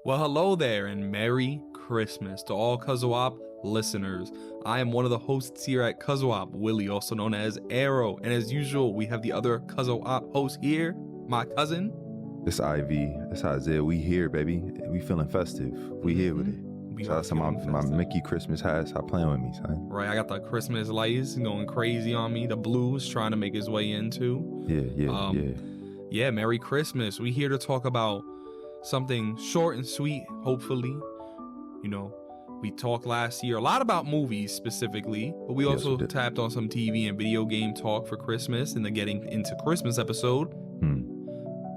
Well, hello there and Merry Christmas to all CUZZO-OP listeners. I am one of the hosts here at CUZZO-OP, Willie, also known as Arrow. And as usual, we have the other CUZZO-OP host here, my cousin. It's Ivy. It's Isaiah. We here, baby. We feeling festive. We here with it. Shout out to my Mickey Christmas hat. Stop playing with me, son. Right, I got the Christmas lights going crazy on me. The blues trying to make his way into. Yeah, Merry Christmas. We here to talk about something short and sweet, hopefully. You know, we talked last year a lot about movies specifically, but we also tapped on some TV and video game talk for Christmas in the Getting Into Christmas episode.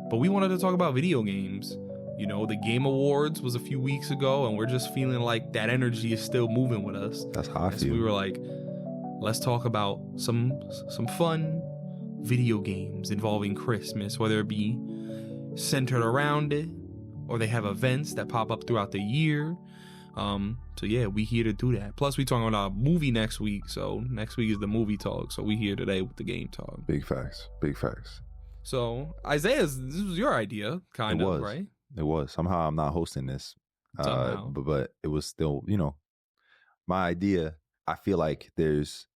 But we wanted to talk about video games. You know, the Game Awards was a few weeks ago, and we're just feeling like that energy is still moving with us. That's how I feel. So we were like, let's talk about some fun video games involving Christmas, whether it be centered around it, or they have events that pop up throughout the year. So yeah, we here to do that. Plus we talking about a movie next week. So next week is the movie talk. So we here today with the game talk. Big facts. Big facts. So Isaiah's, this was your idea, kind of, right? It was. Somehow I'm not hosting this. But it was still, you know, my idea. I feel like there's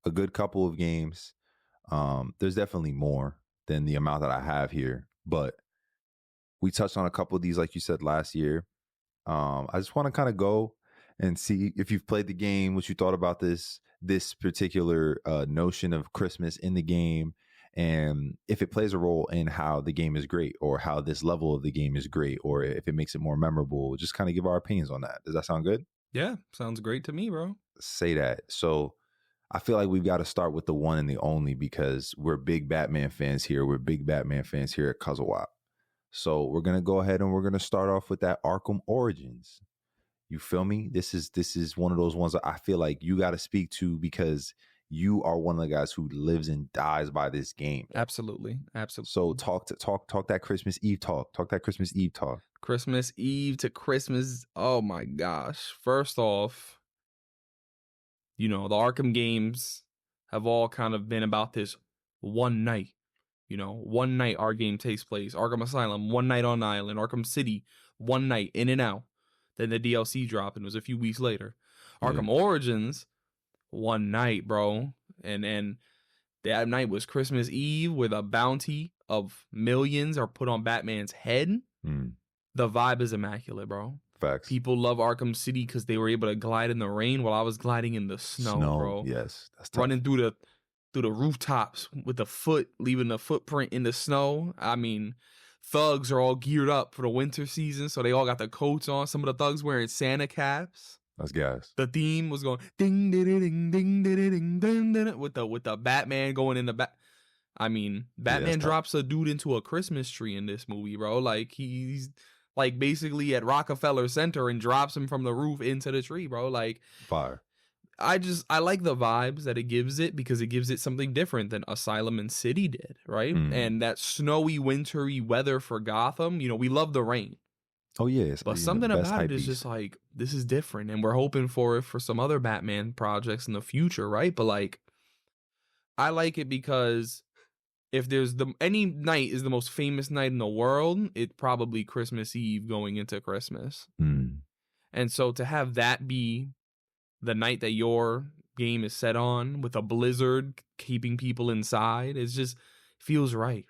a good couple of games. There's definitely more than the amount that I have here. But we touched on a couple of these, like you said, last year. I just want to kind of go and see if you've played the game, what you thought about this particular notion of Christmas in the game, and if it plays a role in how the game is great, or how this level of the game is great, or if it makes it more memorable. Just kind of give our opinions on that. Does that sound good? Yeah, sounds great to me, bro. Say that. So I feel like we've got to start with the one and the only, because we're big Batman fans here. We're big Batman fans here at CUZZO-OP. So we're going to go ahead and we're going to start off with that Arkham Origins. You feel me? This is one of those ones that I feel like you got to speak to, because you are one of the guys who lives and dies by this game. Absolutely. So talk that Christmas Eve talk. Talk that Christmas Eve talk. Christmas Eve to Christmas. Oh my gosh. First off, you know, the Arkham games have all kind of been about this one night. You know, one night our game takes place. Arkham Asylum, one night on Island. Arkham City, one night in and out. Then the DLC dropped and it was a few weeks later. Arkham Origins, one night, bro. And that night was Christmas Eve, where the bounty of millions are put on Batman's head. The vibe is immaculate, bro. Facts. People love Arkham City because they were able to glide in the rain while I was gliding in the snow, bro. Yes. That's tough. Running through the rooftops with the foot, leaving the footprint in the snow. I mean, thugs are all geared up for the winter season, so they all got the coats on. Some of the thugs wearing Santa caps. That's gas. The theme was going ding ding ding ding ding ding ding with the Batman going in the back. I mean, Batman drops a dude into a Christmas tree in this movie, bro. Like he's like basically at Rockefeller Center and drops him from the roof into the tree, bro. Like fire. I like the vibes that it gives it, because it gives it something different than Asylum and City did, right? And that snowy, wintry weather for Gotham. You know, we love the rain. Oh, yeah. But something about it is just like, this is different. And we're hoping for it for some other Batman projects in the future, right? But like, I like it because if there's any night is the most famous night in the world, it's probably Christmas Eve going into Christmas. And so to have that be the night that your game is set on, with a blizzard keeping people inside, it just feels right.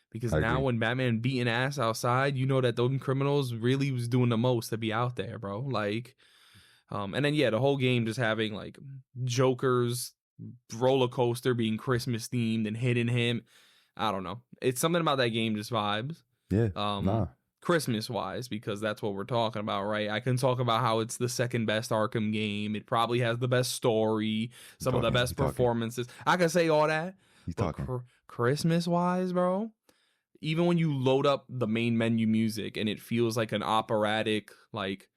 Because now when Batman beating ass outside, you know that those criminals really was doing the most to be out there, bro. Like, and then the whole game just having like Joker's roller coaster being Christmas themed and hitting him. I don't know. It's something about that game just vibes. Yeah. Christmas wise, because that's what we're talking about, right? I can talk about how it's the second best Arkham game. It probably has the best story, some of the best performances. I can say all that. Christmas wise, bro, even when you load up the main menu music and it feels like an operatic, like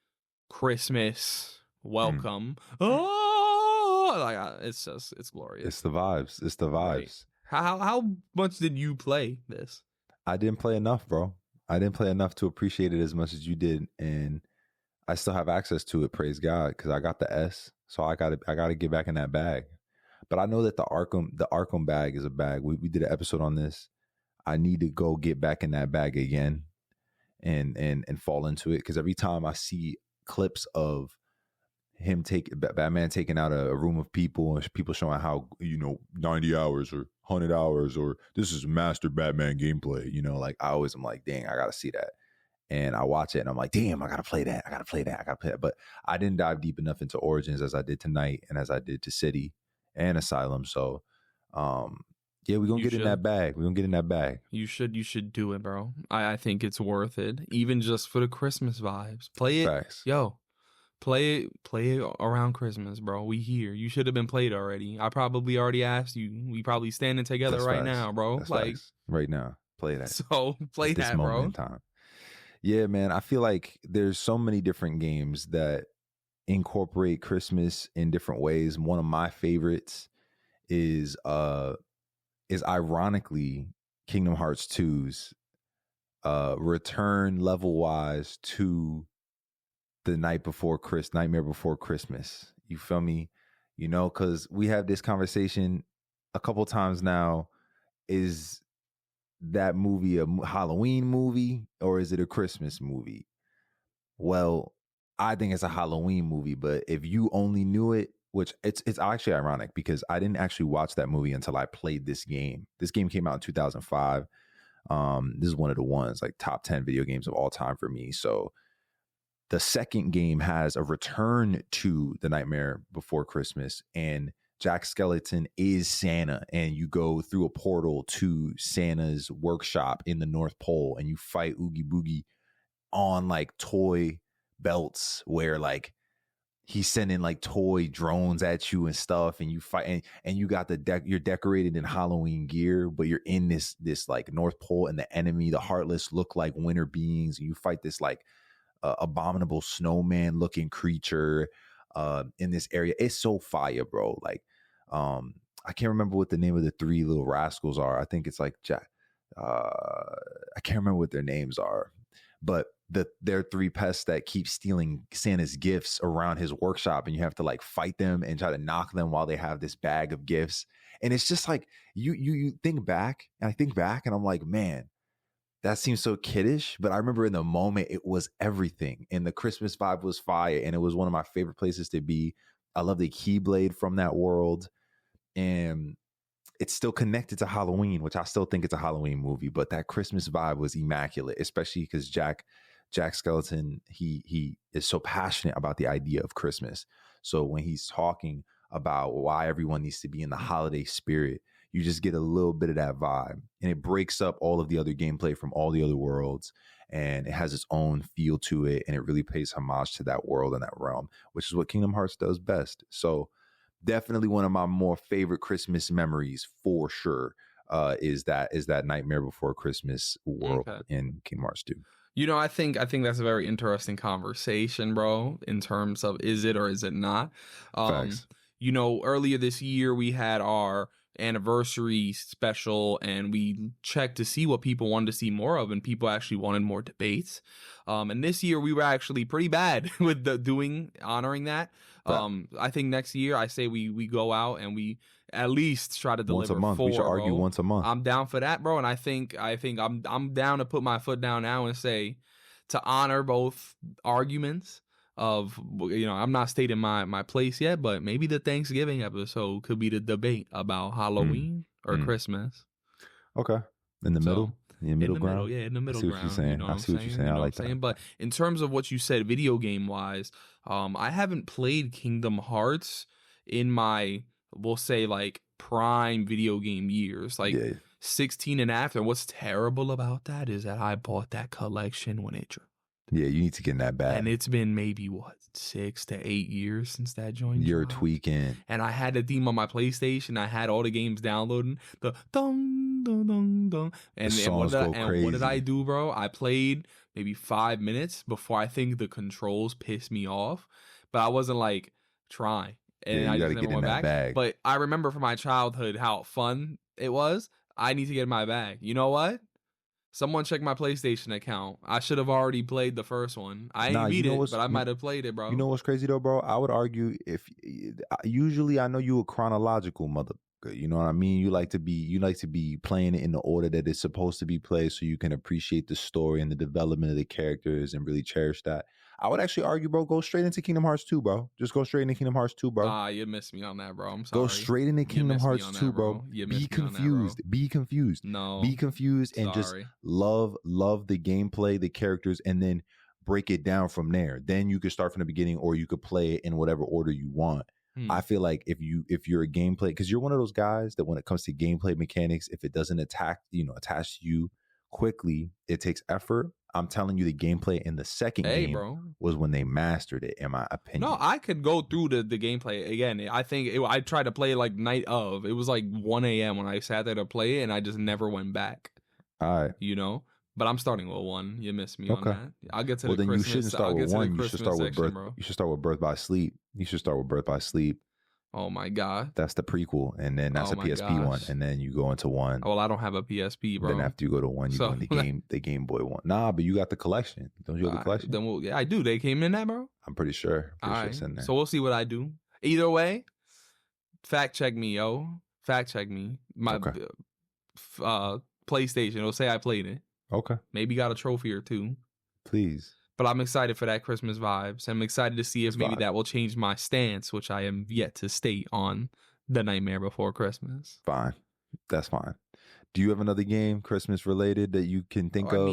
Christmas welcome. Oh, like it's glorious. It's the vibes. Right. How much did you play this? I didn't play enough, bro. I didn't play enough to appreciate it as much as you did, and I still have access to it. Praise God, because I got the S, so I got to get back in that bag. But I know that the Arkham bag is a bag. We did an episode on this. I need to go get back in that bag again and fall into it, because every time I see clips of Batman taking out a room of people and people showing how 90 hours or 100 hours or this is master Batman gameplay, like I always am like, dang, I gotta see that. And I watch it and I'm like, damn, I gotta play that. But I didn't dive deep enough into Origins as I did tonight and as I did to City and Asylum. So yeah, we're gonna get in that bag. You should do it, bro. I think it's worth it, even just for the Christmas vibes. Play it. Facts. Play it around Christmas, bro. We here. You should have been played already. I probably already asked you. We probably standing together now, bro. That's facts. Right now. Play that. So play that, bro. Moment in time. Yeah, man. I feel like there's so many different games that incorporate Christmas in different ways. One of my favorites is ironically Kingdom Hearts 2's return level wise to the Nightmare Before Christmas. You feel me? Because we have this conversation a couple times now. Is that movie a Halloween movie or is it a Christmas movie? Well, I think it's a Halloween movie, but if you only knew it, which it's actually ironic because I didn't actually watch that movie until I played this game. This game came out in 2005. This is one of the ones, like top 10 video games of all time for me. So the second game has a return to the Nightmare Before Christmas, and Jack Skellington is Santa, and you go through a portal to Santa's workshop in the North Pole, and you fight Oogie Boogie on like toy belts where like he's sending like toy drones at you and stuff, and you fight, and you got you're decorated in Halloween gear, but you're in this like North Pole, and the enemy, the Heartless, look like winter beings, and you fight this like abominable snowman looking creature in this area. It's so fire, bro. Like I can't remember what the name of the three little rascals are. I think it's like Jack. I can't remember what their names are, but they're three pests that keep stealing Santa's gifts around his workshop, and you have to like fight them and try to knock them while they have this bag of gifts. And it's just like you think back, and I think back, and I'm like, man, that seems so kiddish, but I remember in the moment it was everything, and the Christmas vibe was fire, and it was one of my favorite places to be. I love the Keyblade from that world, and it's still connected to Halloween, which I still think it's a Halloween movie, but that Christmas vibe was immaculate, especially because Jack Skellington, he is so passionate about the idea of Christmas. So when he's talking about why everyone needs to be in the holiday spirit, you just get a little bit of that vibe, and it breaks up all of the other gameplay from all the other worlds, and it has its own feel to it, and it really pays homage to that world and that realm, which is what Kingdom Hearts does best. So definitely one of my more favorite Christmas memories for sure is that Nightmare Before Christmas world in Kingdom Hearts 2. I think that's a very interesting conversation, bro, in terms of is it or is it not. Facts. Earlier this year we had our anniversary special, and we checked to see what people wanted to see more of, and people actually wanted more debates. And this year we were actually pretty bad with honoring that. I think next year I say we go out and we at least try to deliver once a month. 4, we should argue once a month. I'm down for that, bro. And I think I'm down to put my foot down now and say to honor both arguments of, I'm not stating my place yet, but maybe the Thanksgiving episode could be the debate about Halloween or Christmas. Okay. In the middle? In the middle ground? In the middle ground. I see what you're saying. I like that. But in terms of what you said, video game wise, I haven't played Kingdom Hearts in my, we'll say, like prime video game years, like 16 and after. What's terrible about that is that I bought that collection when it dropped. Yeah, you need to get in that bag. And it's been maybe 6 to 8 years since that joint. You're dropped. Tweaking. And I had the theme on my PlayStation. I had all the games downloading. The dun dun dun dun. And what did I do, bro? I played maybe 5 minutes before I think the controls pissed me off. But I wasn't like trying. And I just never went back. Bag. But I remember from my childhood how fun it was. I need to get in my bag. You know what? Someone check my PlayStation account. I should have already played the first one. I ain't beat it, but I might have played it, bro. You know what's crazy though, bro? I would argue usually I know you a chronological good. You know what I mean? You like to be playing it in the order that it's supposed to be played, so you can appreciate the story and the development of the characters and really cherish that. I would actually argue, bro, go straight into Kingdom Hearts 2, bro. Just go straight into Kingdom Hearts 2, bro. You missed me on that, bro. I'm sorry. Go straight into Kingdom Hearts 2, bro. Be confused. Be confused. No. Be confused and just love the gameplay, the characters, and then break it down from there. Then you could start from the beginning, or you could play it in whatever order you want. I feel like if you're a gameplay, because you're one of those guys that when it comes to gameplay mechanics, if it doesn't attach to you quickly, it takes effort. I'm telling you, the gameplay in the second game was when they mastered it, in my opinion. No, I could go through the gameplay again. I think I tried to play it like night of. It was like 1 a.m. when I sat there to play it, and I just never went back. All right. You know? But I'm starting with 1. You missed me on that. I'll get to the Christmas. Well, then you shouldn't start with 1. You should start with Birth. Bro. You should start with Birth by Sleep. Oh my God. That's the prequel, and then that's a PSP one, and then you go into 1. Well, I don't have a PSP, bro. Then after you go to 1, you go in the Game Boy one. Nah, but you got the collection. Don't you have the collection? Then I do. They came in that, bro? I'm pretty sure. It's in there. So we'll see what I do. Either way, fact check me, yo. Fact check me. My PlayStation. It'll say I played it. Okay. Maybe got a trophy or 2. Please. But I'm excited for that Christmas vibes. I'm excited to see if maybe that will change my stance, which I am yet to state on The Nightmare Before Christmas. Fine. That's fine. Do you have another game, Christmas related, that you can think of?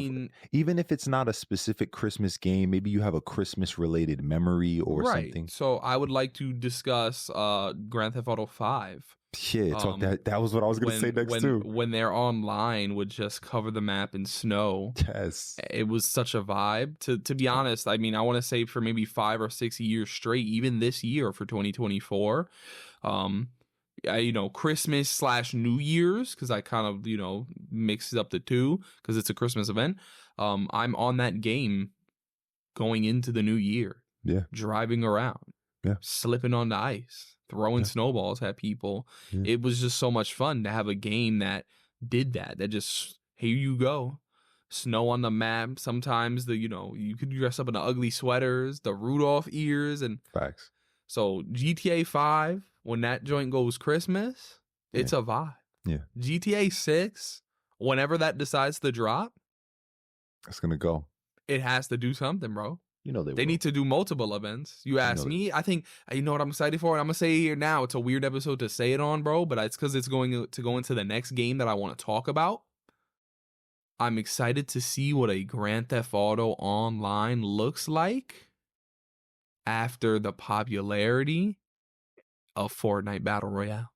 Even if it's not a specific Christmas game, maybe you have a Christmas related memory or something. So I would like to discuss Grand Theft Auto 5. Yeah, that was what I was going to say next too. When they're online would just cover the map in snow. Yes. It was such a vibe. To be honest, I mean, I want to say for maybe 5 or 6 years straight, even this year for 2024, Christmas / New Year's, because I kind of, mixed up the two because it's a Christmas event. I'm on that game going into the new year. Yeah. Driving around. Yeah. Slipping on the ice. Throwing snowballs at people. Yeah. It was just so much fun to have a game that did that. That just, here you go. Snow on the map. Sometimes you could dress up in the ugly sweaters, the Rudolph ears, and facts. So GTA 5, when that joint goes Christmas, it's a vibe. Yeah. GTA 6, whenever that decides to drop, it's gonna go. It has to do something, bro. They need to do multiple events. You ask me, I think, you know what I'm excited for? And I'm going to say it here now. It's a weird episode to say it on, bro, but it's because it's going to go into the next game that I want to talk about. I'm excited to see what a Grand Theft Auto Online looks like after the popularity of Fortnite Battle Royale.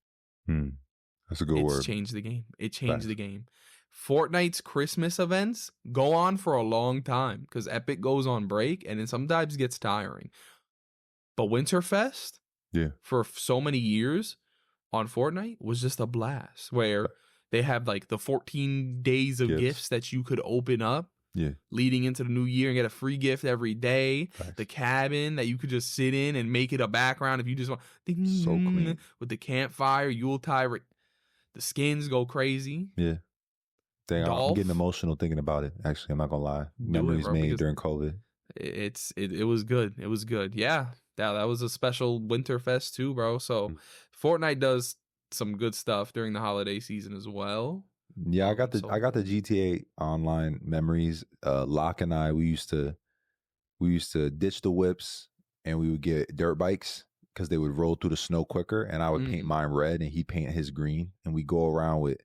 That's a good word. It's changed the game. It changed the game. Fortnite's Christmas events go on for a long time because Epic goes on break and it sometimes gets tiring. But Winterfest, for so many years on Fortnite was just a blast where they have like the 14 days of gifts that you could open up leading into the new year and get a free gift every day. Facts. The cabin that you could just sit in and make it a background if you just want. So clean. With the campfire, Yuletide, the skins go crazy. Yeah. Dang, I'm getting emotional thinking about it. Actually, I'm not gonna lie. Memories made during COVID. It was good. It was good. Yeah, that was a special Winterfest too, bro. So Fortnite does some good stuff during the holiday season as well. Yeah, I got the GTA Online memories. Locke and I, we used to ditch the whips and we would get dirt bikes because they would roll through the snow quicker. And I would paint mine red and he paint his green, and we go around with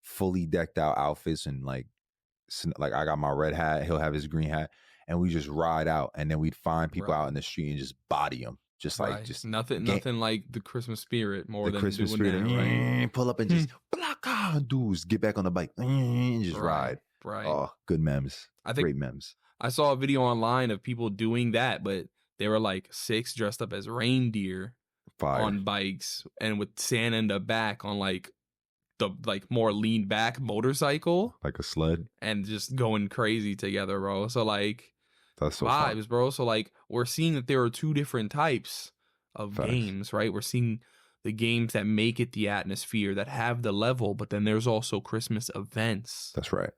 fully decked out outfits and like I got my red hat, he'll have his green hat, and we just ride out, and then we'd find people out in the street and just body them, just nothing like the Christmas spirit more than Christmas doing spirit. That, right? Pull up and just dudes get back on the bike and just ride. Right. Oh, good memes. Great memes. I saw a video online of people doing that, but they were like 6 dressed up as reindeer on bikes and with Santa in the back on like the more lean back motorcycle, like a sled, and just going crazy together, bro. So like that's so vibes, fun. bro. So like we're seeing that there are 2 different types of Facts. Games, right? We're seeing the games that make it the atmosphere, that have the level, but then there's also Christmas events. That's right.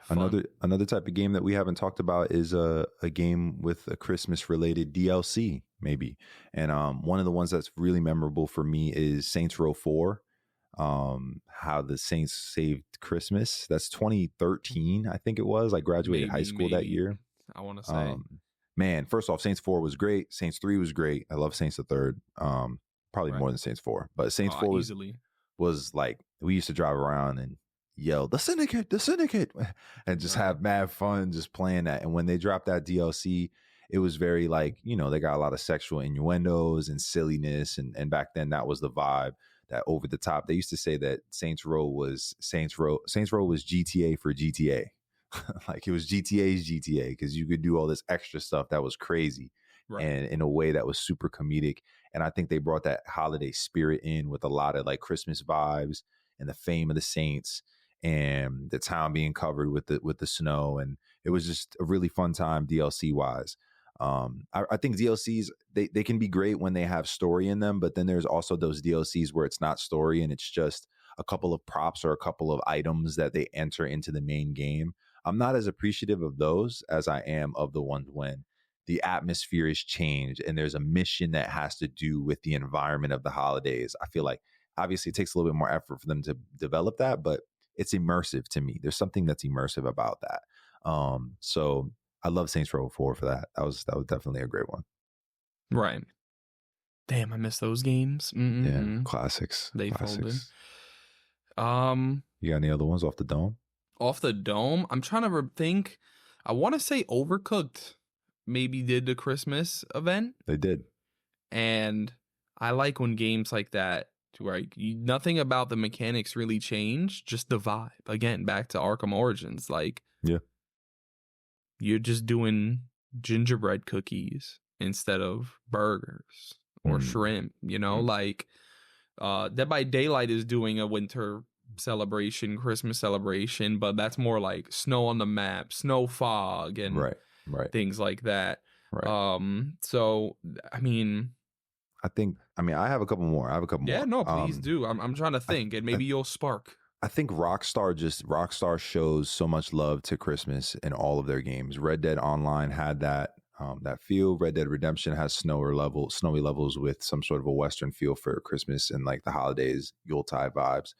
Fun. Another type of game that we haven't talked about is a game with a Christmas related DLC, maybe. And one of the ones that's really memorable for me is Saints Row 4. how the Saints saved Christmas. That's 2013, I think it was. I graduated high school that year. I want to say. Man, first off, Saints 4 was great. Saints 3 was great. I love Saints the Third. Probably more than Saints 4. But Saints 4 was like, we used to drive around and yell, the Syndicate, and just have mad fun just playing that. And when they dropped that DLC, it was very like, you know, they got a lot of sexual innuendos and silliness. And back then that was the vibe, that over the top. They used to say that Saints Row was GTA for GTA. Like it was GTA's GTA, because you could do all this extra stuff that was crazy, and in a way that was super comedic. And I think they brought that holiday spirit in with a lot of like Christmas vibes and the fame of the Saints and the town being covered with the snow. And it was just a really fun time DLC wise. I think DLCs, they can be great when they have story in them, but then there's also those DLCs where it's not story and it's just a couple of props or a couple of items that they enter into the main game. I'm not as appreciative of those as I am of the ones when the atmosphere is changed and there's a mission that has to do with the environment of the holidays. I feel like obviously it takes a little bit more effort for them to develop that, but it's immersive to me. There's something that's immersive about that. So I love Saints Row 4 for that. That was definitely a great one. Right. Damn, I miss those games. Yeah, classics. They folded. You got any other ones off the dome? Off the dome? I'm trying to think. I want to say Overcooked maybe did the Christmas event. They did. And I like when games like that, where nothing about the mechanics really change, just the vibe. Again, back to Arkham Origins. Like, yeah, you're just doing gingerbread cookies instead of burgers or shrimp, you know? Like, Dead by Daylight is doing a winter celebration, Christmas celebration, but that's more like snow on the map, snow fog, and things like that. So I mean, I have a couple more. Yeah, no, please do. I'm trying to think, and maybe you'll spark. I think Rockstar shows so much love to Christmas in all of their games. Red Dead Online had that feel. Red Dead Redemption has snowy levels with some sort of a Western feel for Christmas and like the holidays, Yuletide vibes.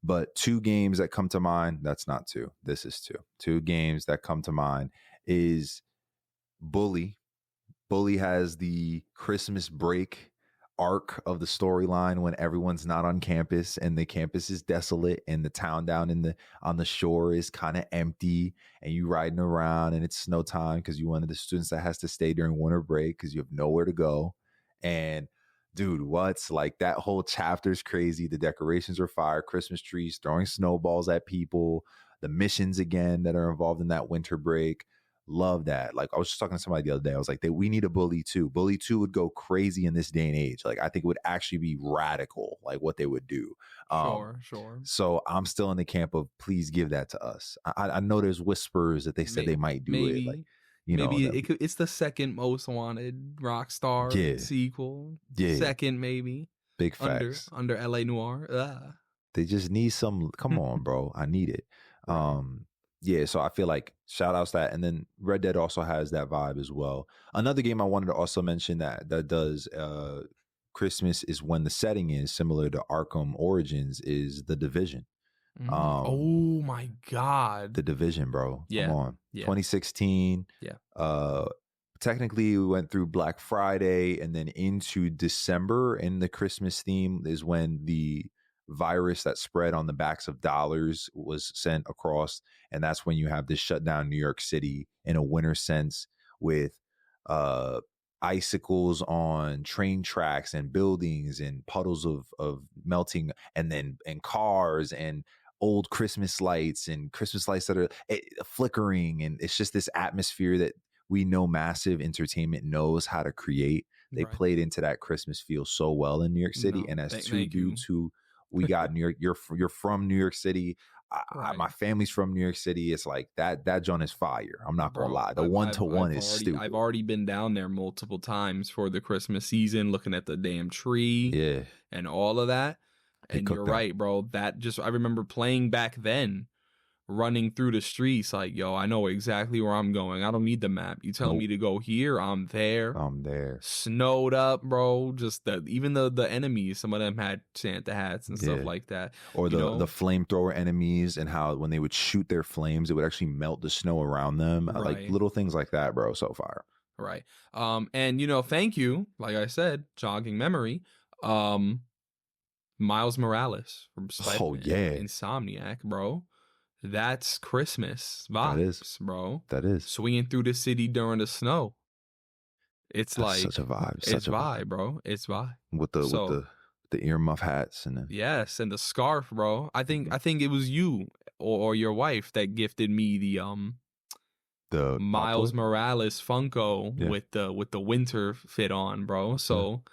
But two games that come to mind, that's not two. This is two. Two games that come to mind is Bully. Bully has the Christmas break arc of the storyline when everyone's not on campus and the campus is desolate and the town down on the shore is kind of empty, and you riding around and it's snow time because you're one of the students that has to stay during winter break because you have nowhere to go. And dude, what's like that whole chapter is crazy. The decorations are fire, Christmas trees, throwing snowballs at people, the missions again that are involved in that winter break. Love that. Like I was just talking to somebody the other day. I was like, we need a Bully 2. Bully 2 would go crazy in this day and age. Like I think it would actually be radical, like what they would do. Sure. So I'm still in the camp of please give that to us. I know there's whispers that they said they might do it. Like, it's the second most wanted Rockstar sequel. Yeah. Second, maybe. Big facts. Under LA Noire. They just need some. Come on, bro. I need it. Yeah, so I feel like shout outs to that. And then Red Dead also has that vibe as well. Another game I wanted to also mention that does Christmas is when the setting is similar to Arkham Origins is The Division. Oh my God. The Division, bro. Yeah. Come on. Yeah. 2016. Yeah. Technically we went through Black Friday and then into December, and the Christmas theme is when the virus that spread on the backs of dollars was sent across, and that's when you have this shut down New York City in a winter sense with icicles on train tracks and buildings and puddles of melting, and cars and old Christmas lights that are flickering, and it's just this atmosphere that we know massive entertainment knows how to create. They played into that Christmas feel so well in New York City, and as two dudes who we got New York. You're from New York City. My family's from New York City. It's like that joint is fire. I'm not gonna lie. The 1-to-1 is stupid. I've already been down there multiple times for the Christmas season, looking at the damn tree, and all of that. And you're right, bro. I remember playing back then running through the streets like, yo, I know exactly where I'm going. I don't need the map. You tell me to go here, I'm there. I'm there. Snowed up, bro. Just even the enemies, some of them had Santa hats and stuff like that. Or the flamethrower enemies, and how when they would shoot their flames, it would actually melt the snow around them. Right. Like little things like that, bro. So fire. Right. And thank you, like I said, jogging memory. Miles Morales from Spider-Man, Insomniac, bro. That's Christmas vibes, bro. That is. Swinging through the city during the snow. It's like such a vibe. It's vibe, bro. It's vibe. With the earmuff hats and yes, and the scarf, bro. I think it was you or your wife that gifted me the Miles Morales Funko with the winter fit on, bro. So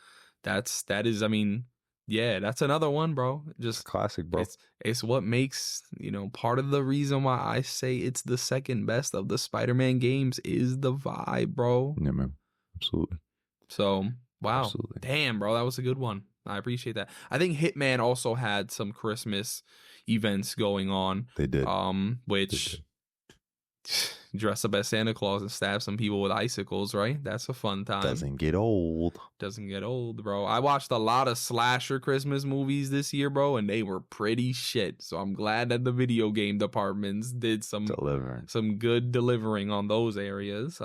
that is, I mean, yeah, that's another one, bro. Just classic, bro. It's what makes, part of the reason why I say it's the second best of the Spider-Man games is the vibe, bro. Yeah, man. Absolutely. So, wow. Absolutely. Damn, bro. That was a good one. I appreciate that. I think Hitman also had some Christmas events going on. They did. Which dress up as Santa Claus and stab some people with icicles, right? That's a fun time. Doesn't get old, bro. I watched a lot of slasher Christmas movies this year, bro, and they were pretty shit. So I'm glad that the video game departments did some good delivering on those areas.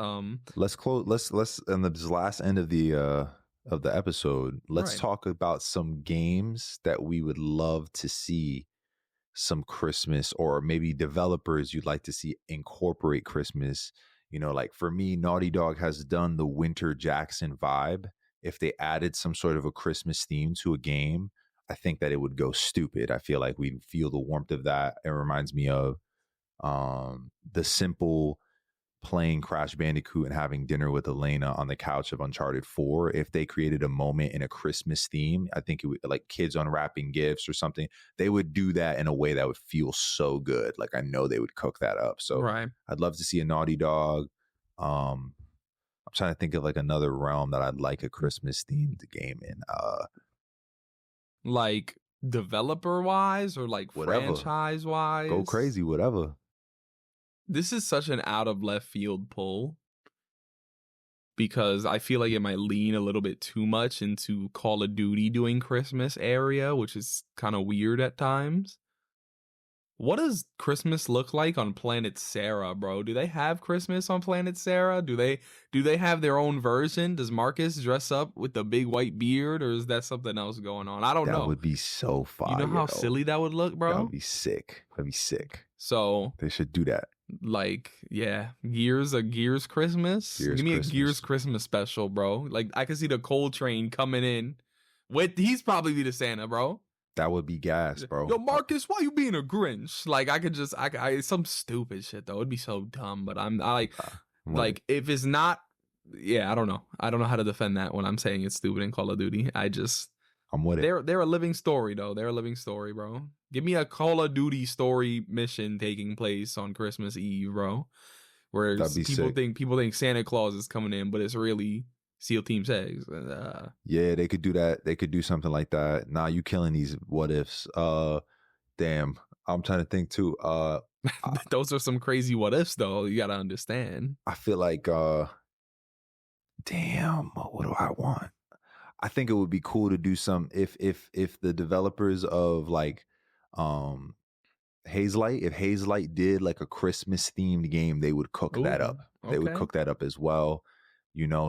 Let's in the last end of the episode, let's talk about some games that we would love to see some Christmas, or maybe developers you'd like to see incorporate Christmas. Like for me, Naughty Dog has done the Winter Jackson vibe. If they added some sort of a Christmas theme to a game, I think that it would go stupid. I feel like we'd feel the warmth of that. It reminds me of the simple playing Crash Bandicoot and having dinner with Elena on the couch of Uncharted 4. If they created a moment in a Christmas theme, I think it would, like kids unwrapping gifts or something, they would do that in a way that would feel so good. Like I know they would cook that up. So I'd love to see a Naughty Dog. I'm trying to think of like another realm that I'd like a Christmas themed game in. Like developer wise or like franchise wise? Go crazy, whatever. This is such an out of left field pull because I feel like it might lean a little bit too much into Call of Duty doing Christmas area, which is kind of weird at times. What does Christmas look like on Planet Sarah, bro? Do they have Christmas on Planet Sarah? Do they have their own version? Does Marcus dress up with the big white beard, or is that something else going on? I don't know. That would be so fire. You know how silly that would look, bro? That would be sick. That'd be sick. So they should do that. Like, yeah, Gears Christmas. Give me a Gears Christmas special, bro. Like, I can see the Coltrane coming in he's probably be the Santa, bro. That would be gas, bro. Yo, Marcus, why you being a Grinch? Like, I some stupid shit though. It'd be so dumb, but like if it's not, yeah, I don't know how to defend that when I'm saying it's stupid in Call of Duty. I'm with it. They're a living story though. They're a living story, bro. Give me a Call of Duty story mission taking place on Christmas Eve, bro. Where people think Santa Claus is coming in, but it's really SEAL Team 6. Yeah, they could do that. They could do something like that. Nah, you killing these what ifs. Damn. I'm trying to think too. Those are some crazy what ifs though. You gotta understand. I feel like damn, what do I want? I think it would be cool to do some if the developers of like Hazelight, if Hazelight did like a Christmas themed game, they would cook that up. They would cook that up as well.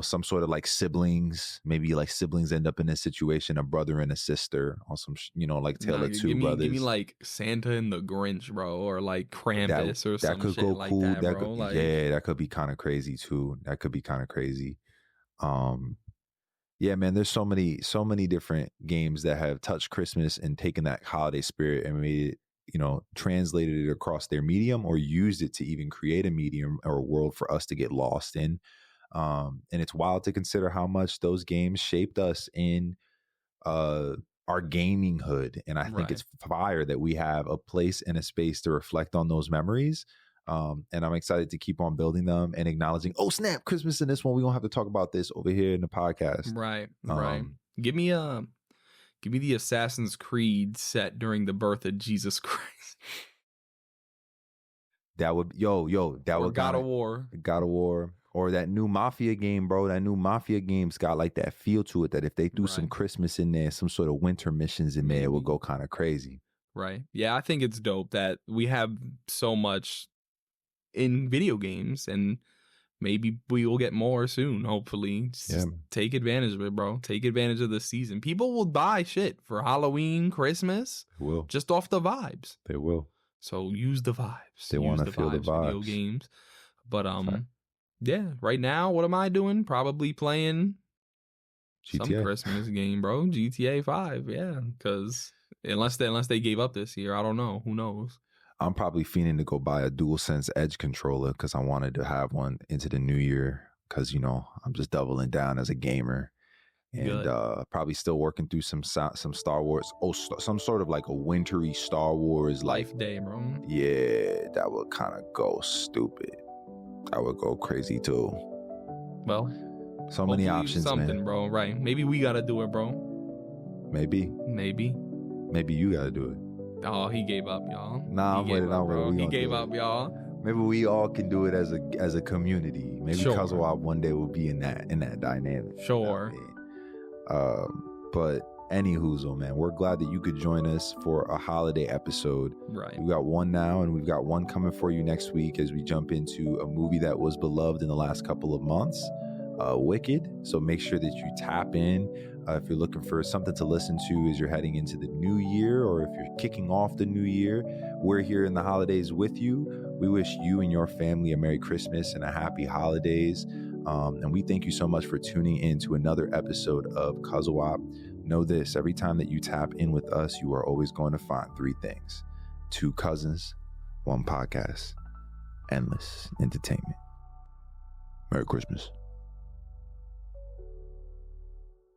Some sort of like siblings, maybe like siblings end up in a situation, a brother and a sister on some, like Tale of Two Brothers. Give me like Santa and the Grinch, bro, or like Krampus or some shit like cool. that, bro. That could be kind of crazy too. That could be kind of crazy. Yeah, man, there's so many different games that have touched Christmas and taken that holiday spirit and made it, translated it across their medium or used it to even create a medium or a world for us to get lost in. And it's wild to consider how much those games shaped us in our gaming hood. And I think it's fire that we have a place and a space to reflect on those memories. And I'm excited to keep on building them and acknowledging, oh snap, Christmas in this one. We don't have to talk about this over here in the podcast. Right. Give me the Assassin's Creed set during the birth of Jesus Christ. That would that would God of War. God of War. Or that new Mafia game, bro. That new Mafia game's got like that feel to it that if they threw some Christmas in there, some sort of winter missions in there, it would go kind of crazy. Right. Yeah, I think it's dope that we have so much in video games, and maybe we will get more soon, hopefully. Just take advantage of it, bro. Take advantage of the season. People will buy shit for Halloween, Christmas. They will. Just off the vibes. They will. So use the vibes. They want to feel the vibes. Video games. But yeah, right now, what am I doing? Probably playing GTA. Some Christmas game, bro. GTA 5, yeah. Because unless they gave up this year, I don't know. Who knows? I'm probably fiending to go buy a DualSense Edge controller because I wanted to have one into the new year because, you know, I'm just doubling down as a gamer. And probably still working through some Star Wars. Some sort of like a wintry Star Wars. Life Day, bro. Yeah, that would kind of go stupid. I would go crazy too. Well, so many options, something, man. Bro. Right? Maybe we gotta do it, bro. Maybe you gotta do it. Oh, he gave up, y'all. Nah, I'm waiting. He gave up, y'all. Maybe we all can do it as a community. Maybe CUZZO-OP one day will be in that dynamic. Sure. You know what I mean? But anywho, man, we're glad that you could join us for a holiday episode. Right. We got one now, and we've got one coming for you next week as we jump into a movie that was beloved in the last couple of months, Wicked. So make sure that you tap in if you're looking for something to listen to as you're heading into the new year, or if you're kicking off the new year. We're here in the holidays with you. We wish you and your family a Merry Christmas and a Happy Holidays. And we thank you so much for tuning in to another episode of CUZZO-OP. Know this, every time that you tap in with us, you are always going to find three things: 2 cousins, 1 podcast, endless entertainment. Merry Christmas.